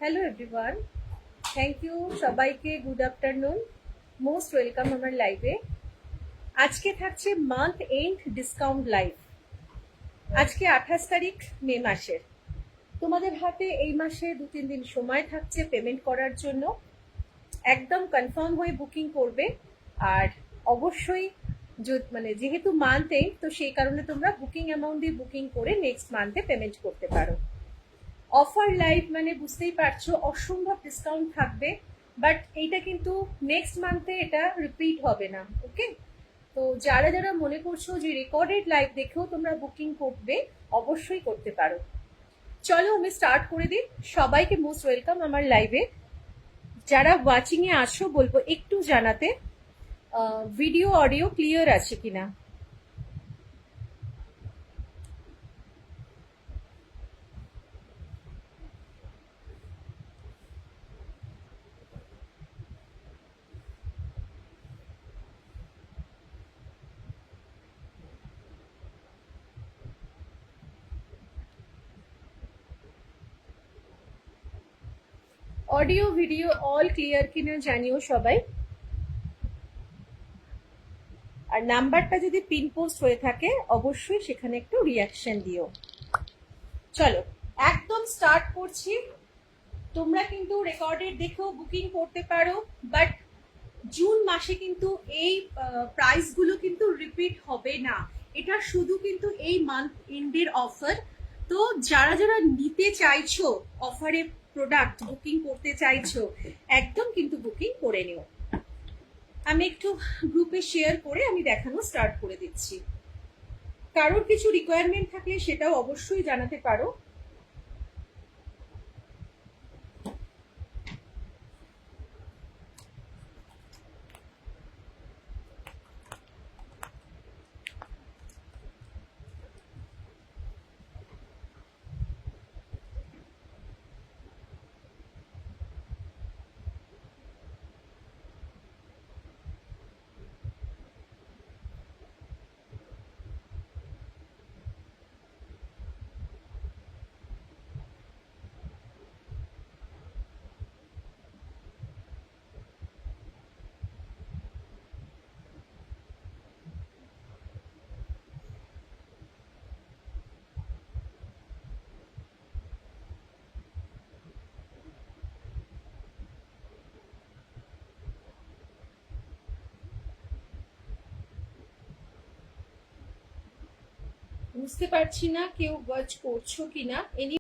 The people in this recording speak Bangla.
হ্যালো এভরিওয়ান, থ্যাংক ইউ সবাইকে। গুড আফটারনুন, মোস্ট ওয়েলকাম আমার লাইভে। আজকে থাকছে মান্থ এন্ড ডিসকাউন্ট লাইভ। আজকে 28 তারিখ মে মাসের। তোমাদের হাতে এই মাসে 2-3 দিন সময় থাকছে পেমেন্ট করার জন্য। একদম কনফার্ম হয়ে বুকিং করবে। আর অবশ্যই যেহেতু মান্থ এন্ড, তো সেই কারণে তোমরা বুকিং অ্যামাউন্ট দিয়ে বুকিং করে নেক্সট মান্থে পেমেন্ট করতে পারো। অফার লাইভ মানে বুঝতেই পারছো, অসম্ভব ডিসকাউন্ট থাকবে। বাট এইটা কিন্তু নেক্সট মান্থে এটা রিপিট হবে না, ওকে? তো যারা যারা মনে করছো যে রেকর্ডেড লাইভ দেখেও তোমরা বুকিং করবে, অবশ্যই করতে পারো। চলো আমি স্টার্ট করে দিই। সবাইকে মোস্ট ওয়েলকাম আমার লাইভে। যারা ওয়াচিং এ আসো বলবো একটু জানাতে ভিডিও অডিও ক্লিয়ার আছে কিনা। অডিও ভিডিও অল ক্লিয়ার কিনা জানিও সবাই। আর নাম্বারটা যদি পিন পোস্ট হয়ে থাকে অবশ্যই সেখানে একটু রিয়াকশন দিও। চলো একদম স্টার্ট করছি। তোমরা কিন্তু রেকর্ডেড দেখেও বুকিং করতে পারো, বাট জুন মাসে কিন্তু এই প্রাইসগুলো কিন্তু রিপিট হবে না। এটা শুধু কিন্তু এই মান্থ এন্ডের অফার। তো যারা যারা নিতে চাইছো, অফারে প্রোডাক্ট বুকিং করতে চাইছো, একদম কিন্তু বুকিং করে নিও। আমি একটু গ্রুপে শেয়ার করে আমি দেখানো স্টার্ট করে দিচ্ছি। কারোর কিছু রিকোয়ারমেন্ট থাকলে সেটাও অবশ্যই জানাতে পারো। বুঝতে পারছি না কেউ ওয়াচ করছো কিনা।